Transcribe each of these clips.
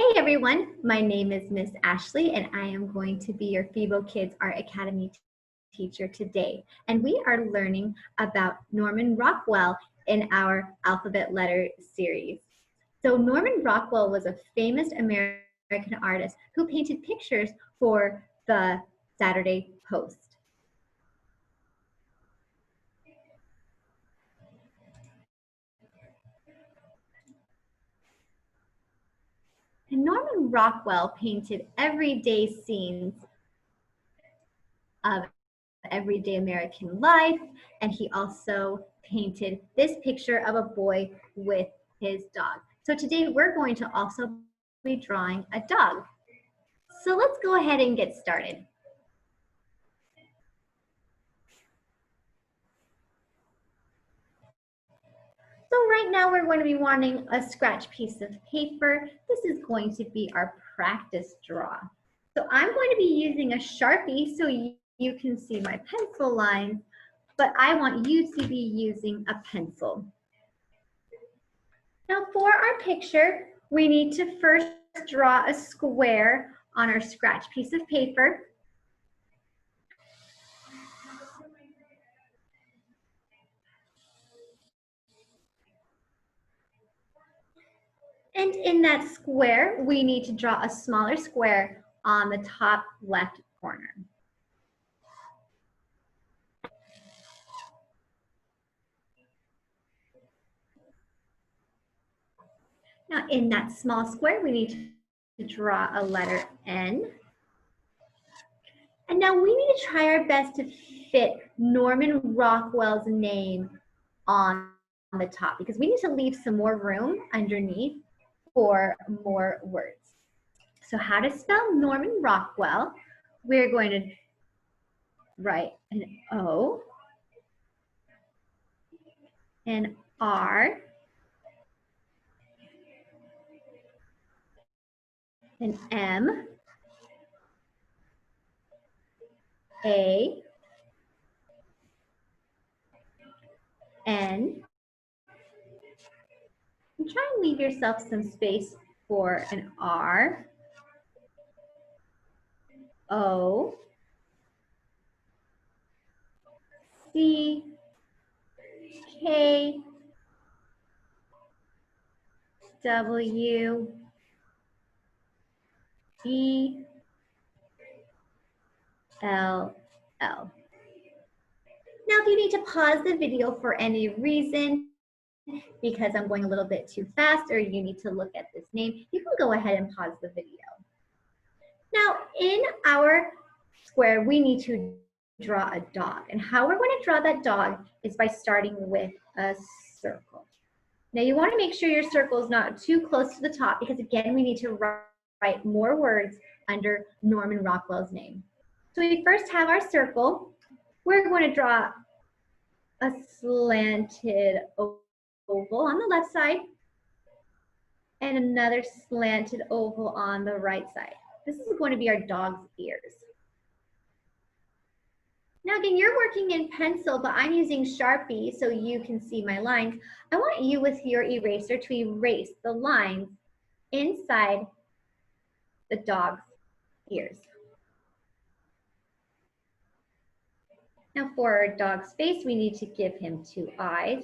Hey everyone, my name is Miss Ashley and I am going to be your FIBO Kids Art Academy teacher today. And we are learning about Norman Rockwell in our alphabet letter series. So Norman Rockwell was a famous American artist who painted pictures for the Saturday Post. And Norman Rockwell painted everyday scenes of everyday American life, and he also painted this picture of a boy with his dog. So today we're going to also be drawing a dog. So let's go ahead and get started. So right now we're going to be wanting a scratch piece of paper. This is going to be our practice draw. So I'm going to be using a Sharpie so you can see my pencil lines, but I want you to be using a pencil. Now for our picture, we need to first draw a square on our scratch piece of paper. And in that square, we need to draw a smaller square on the top left corner. Now in that small square, we need to draw a letter N. And now we need to try our best to fit Norman Rockwell's name on the top because we need to leave some more room underneath for more words. So how to spell Norman Rockwell? We're going to write an O, an R, an M, A, N, and try and leave yourself some space for an R, O, C, K, W, E, L, L. Now, if you need to pause the video for any reason, because I'm going a little bit too fast or you need to look at this name, you can go ahead and pause the video. Now, in our square, we need to draw a dog. And how we're going to draw that dog is by starting with a circle. Now, you want to make sure your circle is not too close to the top because, again, we need to write more words under Norman Rockwell's name. So we first have our circle. We're going to draw a slanted oval on the left side and another slanted oval on the right side. This is going to be our dog's ears. Now again, you're working in pencil, but I'm using Sharpie so you can see my lines. I want you with your eraser to erase the lines inside the dog's ears. Now for our dog's face, we need to give him 2 eyes.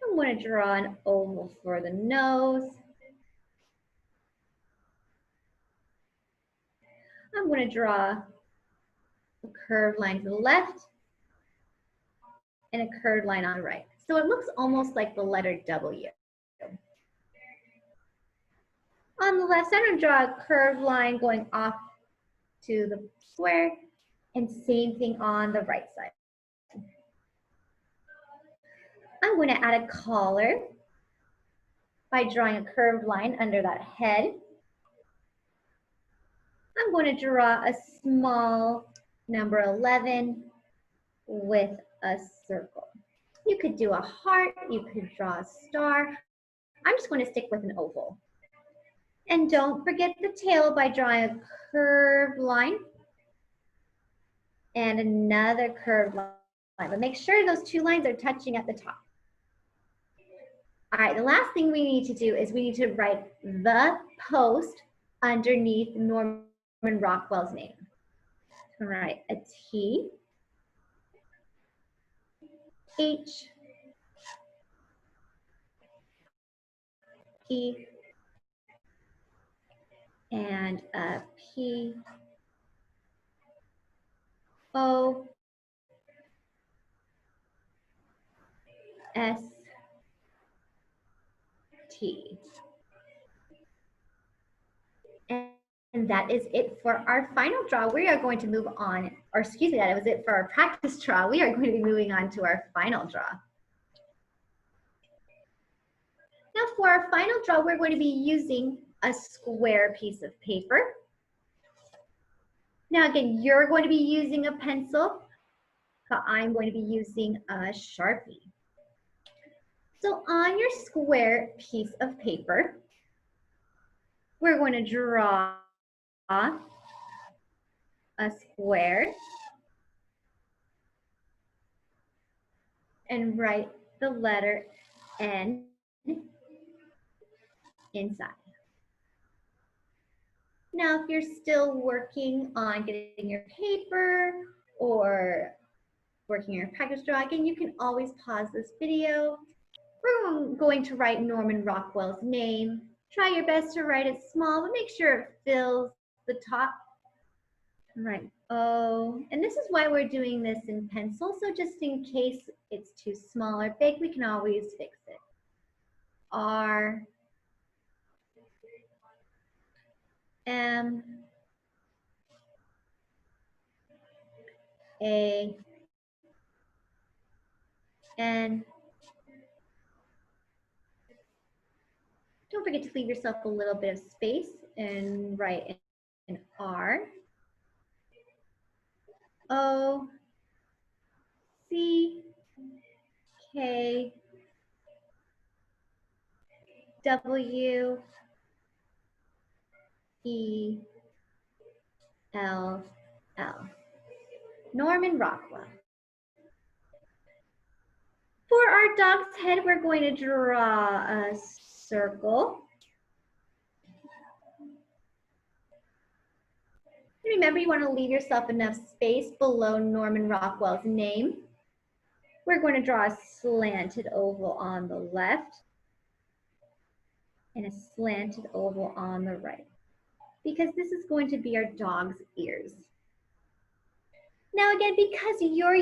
I'm going to draw an oval for the nose. I'm going to draw a curved line to the left and a curved line on the right. So it looks almost like the letter W. On the left side, I'm going to draw a curved line going off to the square, and same thing on the right side. I'm going to add a collar by drawing a curved line under that head. I'm going to draw a small number 11 with a circle. You could do a heart, you could draw a star. I'm just going to stick with an oval. And don't forget the tail by drawing a curved line and another curved line. But make sure those 2 lines are touching at the top. All right, the last thing we need to do is we need to write the post underneath Norman Rockwell's name. So write a T, H, E, and a P, O, S, T. And that is it for our final draw. We are going to move on, or excuse me, that was it for our practice draw. We are going to be moving on to our final draw. Now for our final draw, we're going to be using a square piece of paper. Now again, you're going to be using a pencil, but I'm going to be using a Sharpie. So on your square piece of paper, we're going to draw a square and write the letter N inside. Now, if you're still working on getting your paper or working your practice draw, again, you can always pause this video. We're going to write Norman Rockwell's name. Try your best to write it small, but make sure it fills the top. Right. Oh, and this is why we're doing this in pencil. So just in case it's too small or big, we can always fix it. R, M, A, N. Don't forget to leave yourself a little bit of space and write an R, O, C, K, W, E, L, L. Norman Rockwell. For our dog's head, we're going to draw a circle. Remember, you want to leave yourself enough space below Norman Rockwell's name. We're going to draw a slanted oval on the left and a slanted oval on the right, because this is going to be our dog's ears. Now again, because you're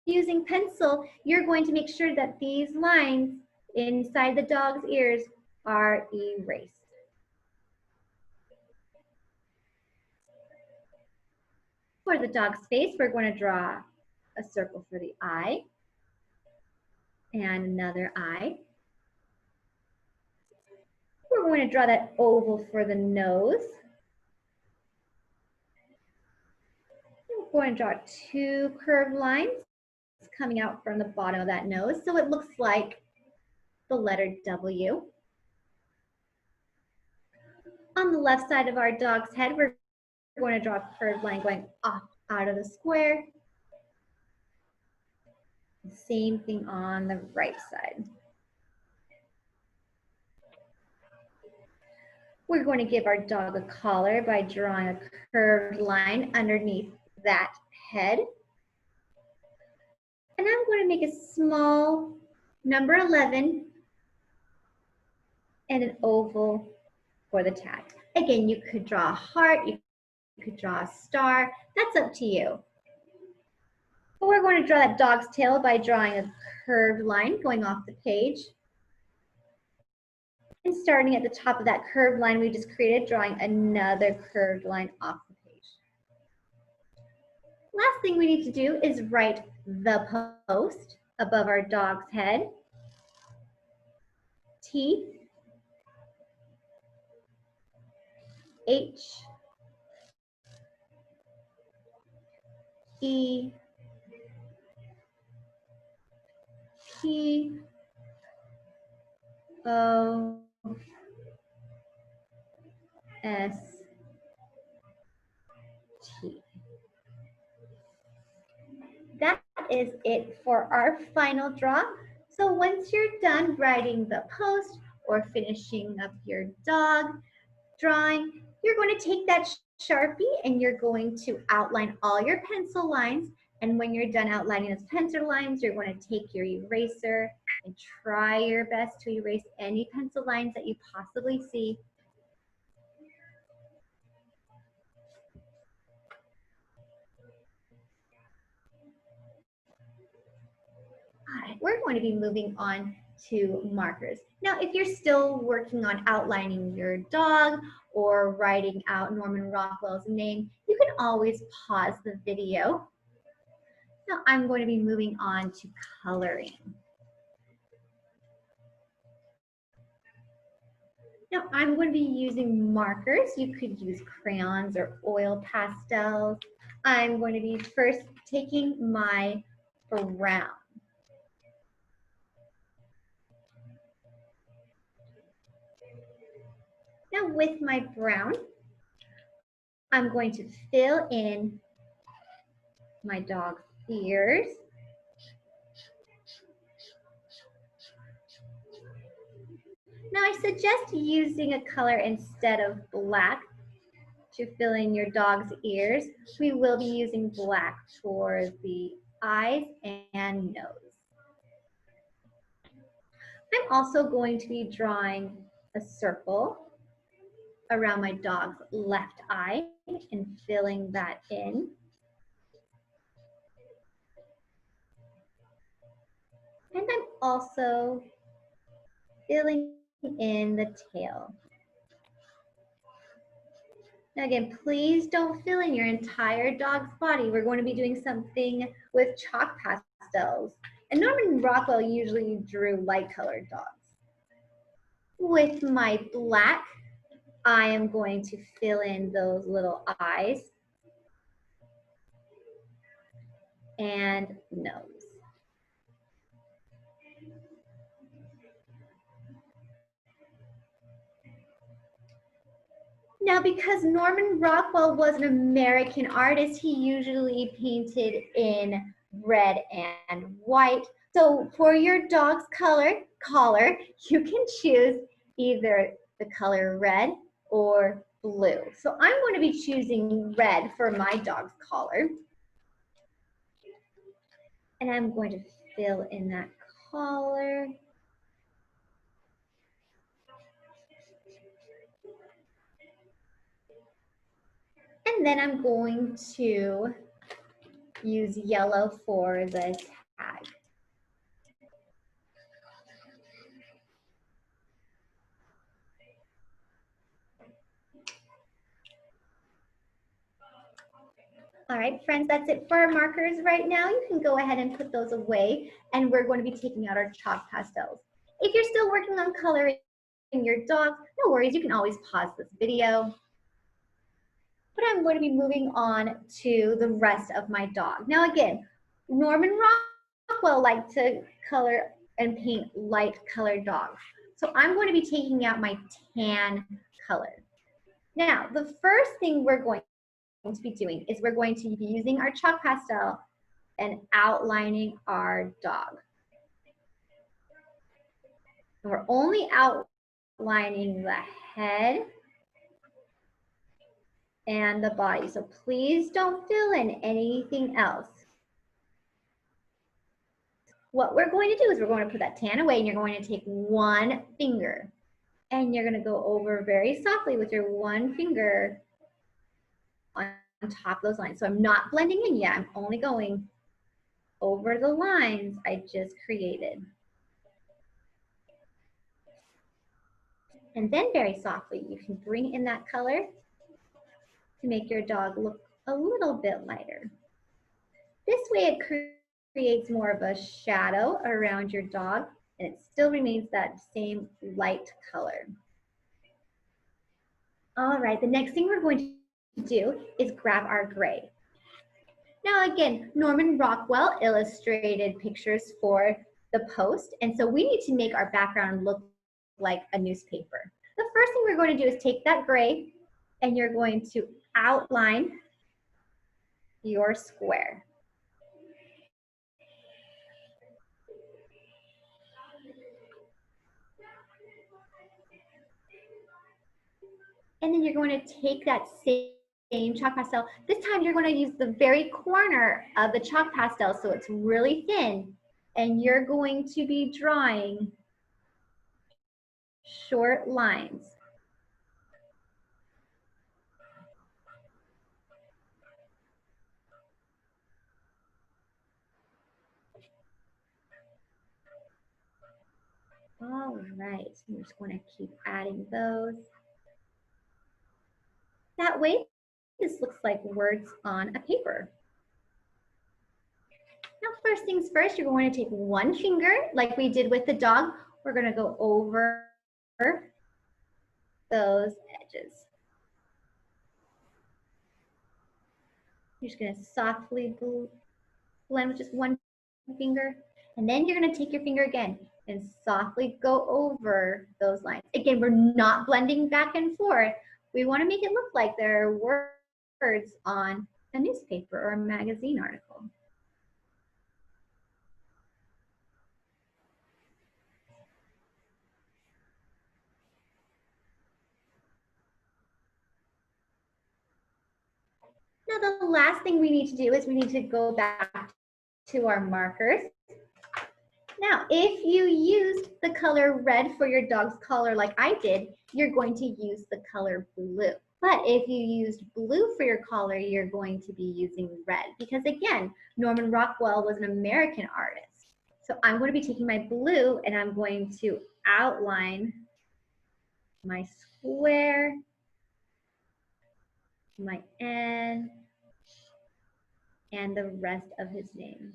using pencil, you're going to make sure that these lines inside the dog's ears are erased. For the dog's face, we're going to draw a circle for the eye and another eye. We're going to draw that oval for the nose. We're going to draw two curved lines coming out from the bottom of that nose, so it looks like the letter W. On the left side of our dog's head, we're going to draw a curved line going up out of the square. Same thing on the right side. We're going to give our dog a collar by drawing a curved line underneath that head. And I'm going to make a small number 11 and an oval for the tag. Again, you could draw a heart, you could draw a star, that's up to you. But we're going to draw that dog's tail by drawing a curved line going off the page. And starting at the top of that curved line we just created, drawing another curved line off the page. Last thing we need to do is write the post above our dog's head. T, H, E, P, O, S, T. That is it for our final draw. So So once you're done writing the post or finishing up your dog drawing, you're going to take that Sharpie and you're going to outline all your pencil lines. And when you're done outlining those pencil lines, you're going to take your eraser and try your best to erase any pencil lines that you possibly see. All right, we're going to be moving on to markers. Now, if you're still working on outlining your dog or writing out Norman Rockwell's name, you can always pause the video. Now, I'm going to be moving on to coloring. Now, I'm going to be using markers. You could use crayons or oil pastels. I'm going to be first taking my brown. Now, with my brown, I'm going to fill in my dog's ears. Now, I suggest using a color instead of black to fill in your dog's ears. We will be using black for the eyes and nose. I'm also going to be drawing a circle around my dog's left eye and filling that in. And I'm also filling in the tail. Now again, please don't fill in your entire dog's body. We're going to be doing something with chalk pastels. And Norman Rockwell usually drew light colored dogs. With my black, I am going to fill in those little eyes and nose. Now, because Norman Rockwell was an American artist, he usually painted in red and white. So for your dog's collar, you can choose either the color red or blue. So I'm going to be choosing red for my dog's collar. And I'm going to fill in that collar. And then I'm going to use yellow for the tag. All right, friends, that's it for our markers right now. You can go ahead and put those away, and we're going to be taking out our chalk pastels. If you're still working on coloring your dog, no worries, you can always pause this video. But I'm going to be moving on to the rest of my dog. Now again, Norman Rockwell liked to color and paint light colored dogs. So I'm going to be taking out my tan color. Now, the first thing we're going to be doing is we're going to be using our chalk pastel and outlining our dog. And we're only outlining the head and the body. So please don't fill in anything else. What we're going to do is we're going to put that tan away, and you're going to take one finger and you're going to go over very softly with your one finger on top of those lines. So I'm not blending in yet. I'm only going over the lines I just created. And then very softly, you can bring in that color to make your dog look a little bit lighter. This way it creates more of a shadow around your dog, and it still remains that same light color. All right, the next thing we're going to do is grab our gray. Now again, Norman Rockwell illustrated pictures for the post, and so we need to make our background look like a newspaper. The first thing we're going to do is take that gray, and you're going to outline your square. And then you're going to take that same chalk pastel. This time you're going to use the very corner of the chalk pastel so it's really thin. And you're going to be drawing short lines. All right, I'm just going to keep adding those. That way, this looks like words on a paper. Now, first things first, you're going to take one finger, like we did with the dog. We're going to go over those edges. You're just going to softly blend with just one finger. And then you're going to take your finger again and softly go over those lines. Again, we're not blending back and forth. We want to make it look like there are words on a newspaper or a magazine article. Now, the last thing we need to do is we need to go back to our markers. Now, if you used the color red for your dog's collar like I did, you're going to use the color blue. But if you used blue for your collar, you're going to be using red because again, Norman Rockwell was an American artist. So I'm going to be taking my blue and I'm going to outline my square, my N, and the rest of his name.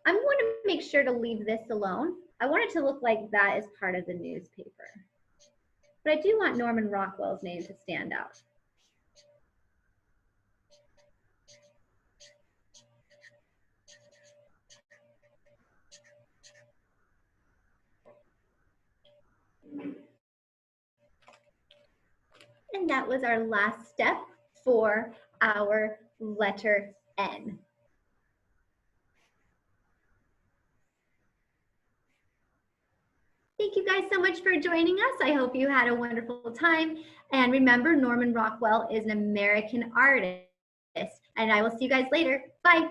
I'm going to make sure to leave this alone. I want it to look like that is part of the newspaper. But I do want Norman Rockwell's name to stand out. And that was our last step for our letter N. Thank you guys so much for joining us. I hope you had a wonderful time. And remember, Norman Rockwell is an American artist. And I will see you guys later. Bye.